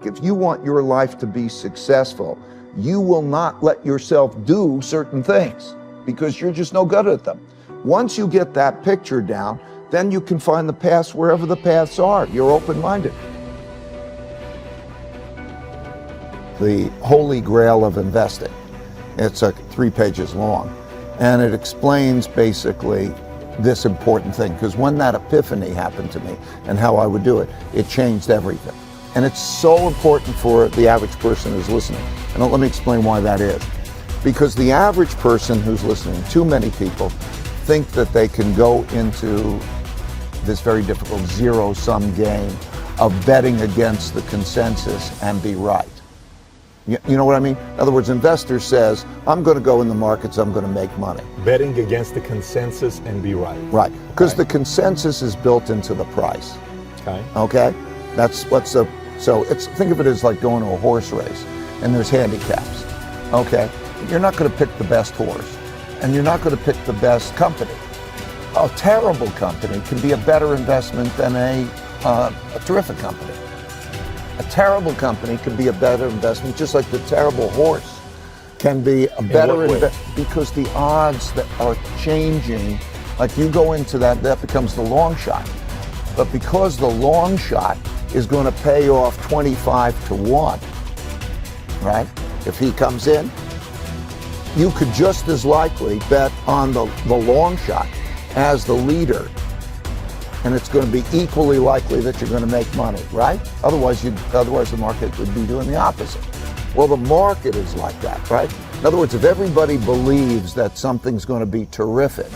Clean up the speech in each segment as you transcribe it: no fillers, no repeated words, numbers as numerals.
If you want your life to be successful, you will not let yourself do certain things because you're just no good at them. Once you get that picture down, then you can find the paths wherever the paths are. You're open-minded. The Holy Grail of investing. It's 3 pages long, and it explains basically this important thing, because when that epiphany happened to me and how I would do it, it changed everything. And it's so important for the average person who's listening. And let me explain why that is. Because the average person who's listening, too many people, think that they can go into this very difficult zero-sum game of betting against the consensus and be right. You know what I mean? In other words, investor says, I'm going to go in the markets, I'm going to make money. Betting against the consensus and be right. Right, because the consensus is built into the price. Okay? That's what's the, so think of it as like going to a horse race, and there's handicaps. Okay? You're not going to pick the best horse, and you're not going to pick the best company. A terrible company can be a better investment than a terrific company. A terrible company can be a better investment, just like the terrible horse can be a better investment, because the odds that are changing, like you go into that becomes the long shot. But because the long shot is going to pay off 25-1, right? If he comes in, you could just as likely bet on the long shot as the leader. And it's going to be equally likely that you're going to make money, right? Otherwise the market would be doing the opposite. Well, the market is like that, right? In other words, if everybody believes that something's going to be terrific,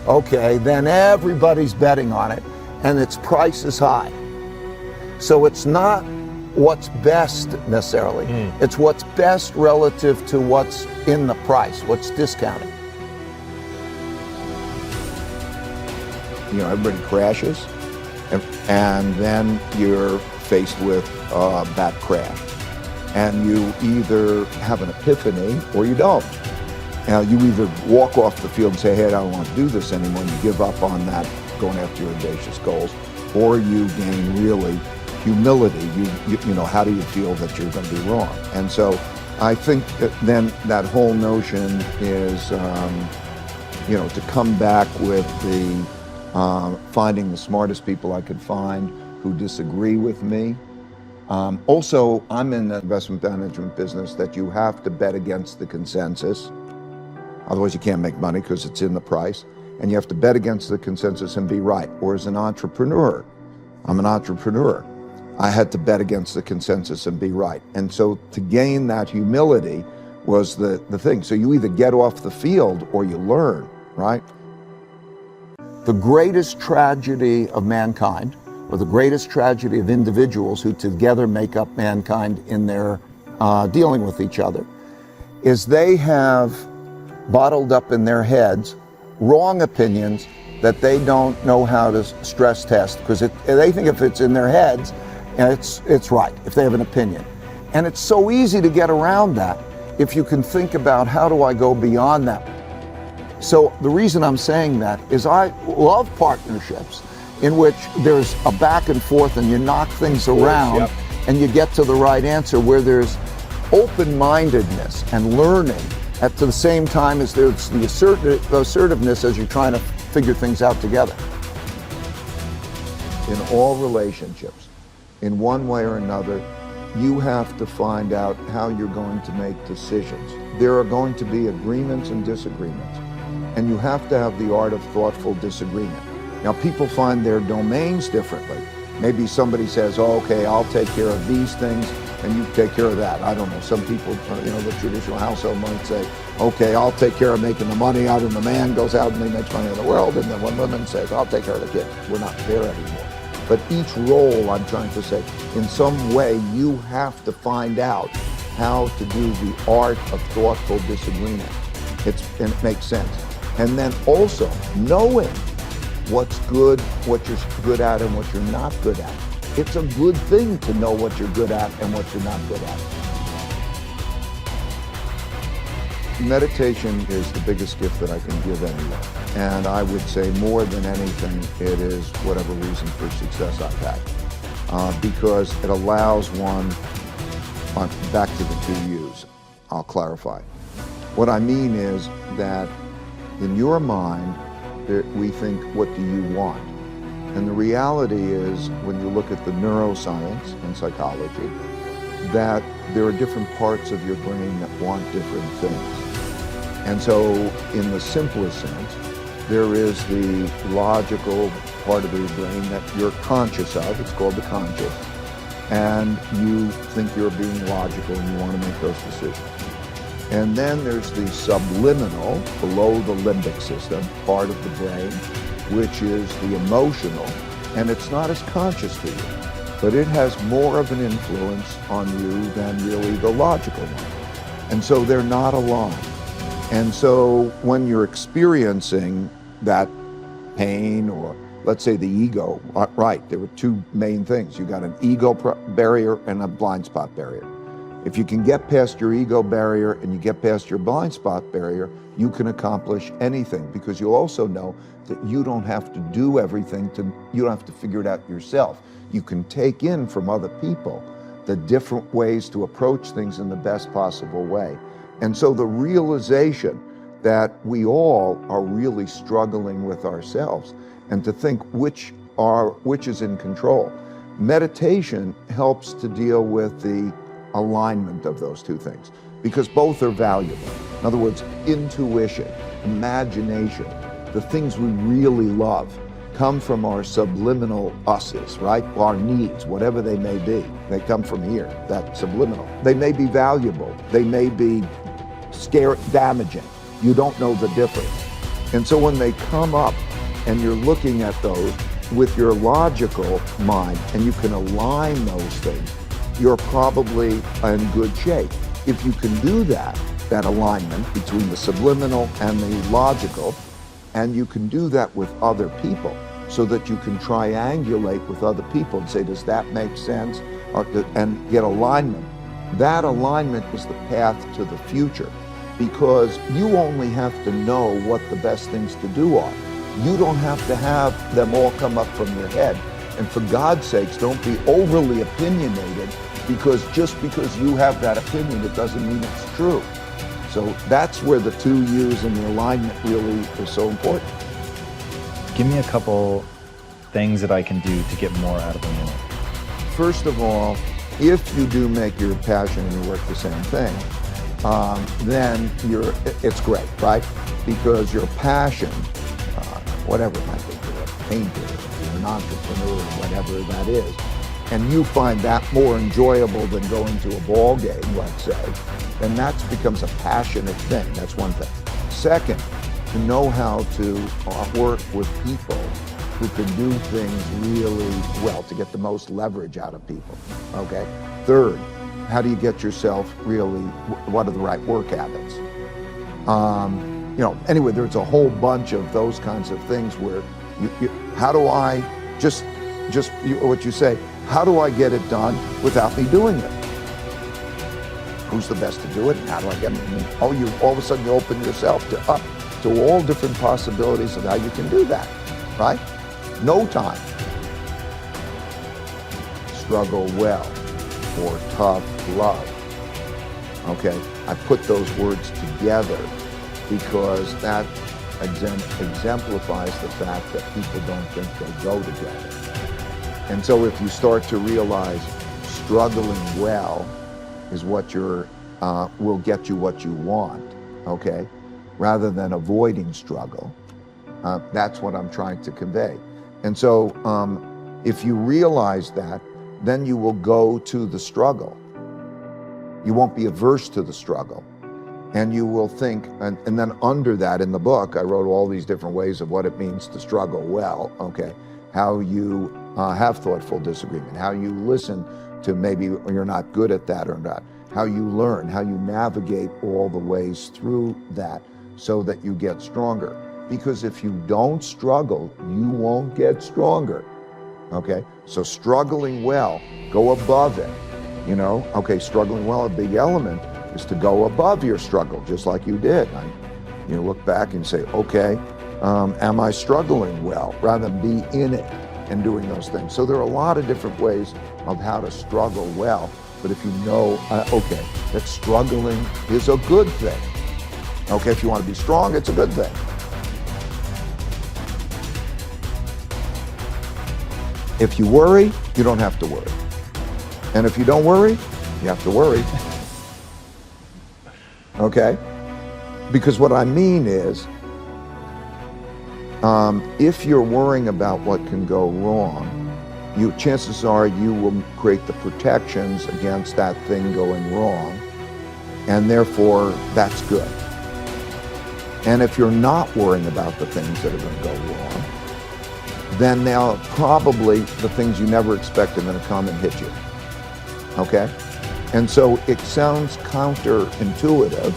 okay, then everybody's betting on it, and its price is high. So it's not what's best necessarily. It's what's best relative to what's in the price, what's discounted. You know, everybody crashes, and then you're faced with that crash. And you either have an epiphany or you don't. You either walk off the field and say, hey, I don't want to do this anymore, and you give up on that, going after your audacious goals, or you gain really humility. You know, how do you feel that you're going to be wrong? And so I think that then that whole notion is, you know, to come back with the finding the smartest people I could find who disagree with me. Also, I'm in the investment management business that you have to bet against the consensus. Otherwise you can't make money because it's in the price. And you have to bet against the consensus and be right. Or as an entrepreneur, I'm an entrepreneur. I had to bet against the consensus and be right. And so to gain that humility was the thing. So you either get off the field or you learn, right? The greatest tragedy of mankind, or the greatest tragedy of individuals who together make up mankind in their dealing with each other, is they have bottled up in their heads wrong opinions that they don't know how to stress test, because they think if it's in their heads, it's right, if they have an opinion. And it's so easy to get around that if you can think about, how do I go beyond that? So the reason I'm saying that is I love partnerships in which there's a back and forth and you knock things around and you get to the right answer, where there's open-mindedness and learning at the same time as there's the assertiveness as you're trying to figure things out together. In all relationships, in one way or another, you have to find out how you're going to make decisions. There are going to be agreements and disagreements, and you have to have the art of thoughtful disagreement. Now, people find their domains differently. Maybe somebody says, oh, okay, I'll take care of these things and you take care of that. I don't know. Some people, you know, the traditional household might say, okay, I'll take care of making the money out, and the man goes out and he makes money in the world, and then one woman says, I'll take care of the kids. We're not there anymore. But each role, I'm trying to say, in some way, you have to find out how to do the art of thoughtful disagreement. And it makes sense. And then also knowing what's good, what you're good at, and what you're not good at. It's a good thing to know what you're good at and what you're not good at. Meditation is the biggest gift that I can give anyone. And I would say more than anything, it is whatever reason for success I've had. Because it allows one back to the two U's. I'll clarify. What I mean is that in your mind, we think, what do you want? And the reality is, when you look at the neuroscience and psychology, that there are different parts of your brain that want different things. And so in the simplest sense, there is the logical part of your brain that you're conscious of. It's called the conscious. And you think you're being logical and you want to make those decisions. And then there's the subliminal, below the limbic system, part of the brain, which is the emotional. And it's not as conscious to you, but it has more of an influence on you than really the logical one. And so they're not aligned. And so when you're experiencing that pain, or let's say the ego, right, there were two main things. You got an ego barrier and a blind spot barrier. If you can get past your ego barrier and you get past your blind spot barrier, you can accomplish anything, because you also know that you don't have to do everything, you don't have to figure it out yourself. You can take in from other people the different ways to approach things in the best possible way. And so the realization that we all are really struggling with ourselves, and to think which is in control. Meditation helps to deal with the alignment of those two things, because both are valuable. In other words, intuition, imagination, the things we really love come from our subliminal us's, right? Our needs, whatever they may be. They come from here, that subliminal. They may be valuable. They may be damaging. You don't know the difference. And so when they come up and you're looking at those with your logical mind and you can align those things, you're probably in good shape. If you can do that alignment between the subliminal and the logical, and you can do that with other people, so that you can triangulate with other people and say, does that make sense? And get alignment. That alignment is the path to the future, because you only have to know what the best things to do are. You don't have to have them all come up from your head. And for God's sakes, don't be overly opinionated, because just because you have that opinion, it doesn't mean it's true. So that's where the two U's and the alignment really is so important. Give me a couple things that I can do to get more out of a minute. First of all, if you do make your passion and your work the same thing, then it's great, right? Because your passion, whatever it might be, you're a painter, you're an entrepreneur, whatever that is, and you find that more enjoyable than going to a ball game, let's say, then that becomes a passionate thing. That's one thing. Second, to know how to work with people who can do things really well to get the most leverage out of people, okay? Third, how do you get yourself really, what are the right work habits? Anyway, there's a whole bunch of those kinds of things where how do I, what you say, how do I get it done without me doing it? Who's the best to do it? How do I get it? All of a sudden you open yourself to all different possibilities of how you can do that, right? No time. Struggle well, or tough love. Okay, I put those words together because that exemplifies the fact that people don't think they go together. And so if you start to realize struggling well is what will get you what you want, okay, rather than avoiding struggle, that's what I'm trying to convey. And so if you realize that, then you will go to the struggle. You won't be averse to the struggle. And you will think, and then under that in the book, I wrote all these different ways of what it means to struggle well, okay? How you have thoughtful disagreement, how you listen to maybe you're not good at that or not, how you learn, how you navigate all the ways through that so that you get stronger. Because if you don't struggle, you won't get stronger, okay? So struggling well, go above it, okay, struggling well, a big element is to go above your struggle, just like you did. You look back and say, okay, am I struggling well, rather than be in it and doing those things. So there are a lot of different ways of how to struggle well. But if you know, okay, that struggling is a good thing. Okay, if you want to be strong, it's a good thing. If you worry, you don't have to worry. And if you don't worry, you have to worry. Okay? Because what I mean is, if you're worrying about what can go wrong, chances are you will create the protections against that thing going wrong, and therefore that's good. And if you're not worrying about the things that are going to go wrong, then they'll probably, the things you never expect are going to come and hit you. Okay? And so it sounds counterintuitive.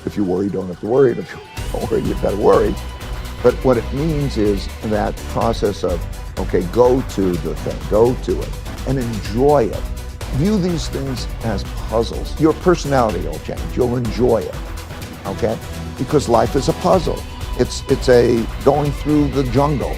If you worry, you don't have to worry. And if you don't worry, you've got to worry. But what it means is that process of, okay, go to the thing, go to it, and enjoy it. View these things as puzzles. Your personality will change. You'll enjoy it, okay? Because life is a puzzle. It's a going through the jungle.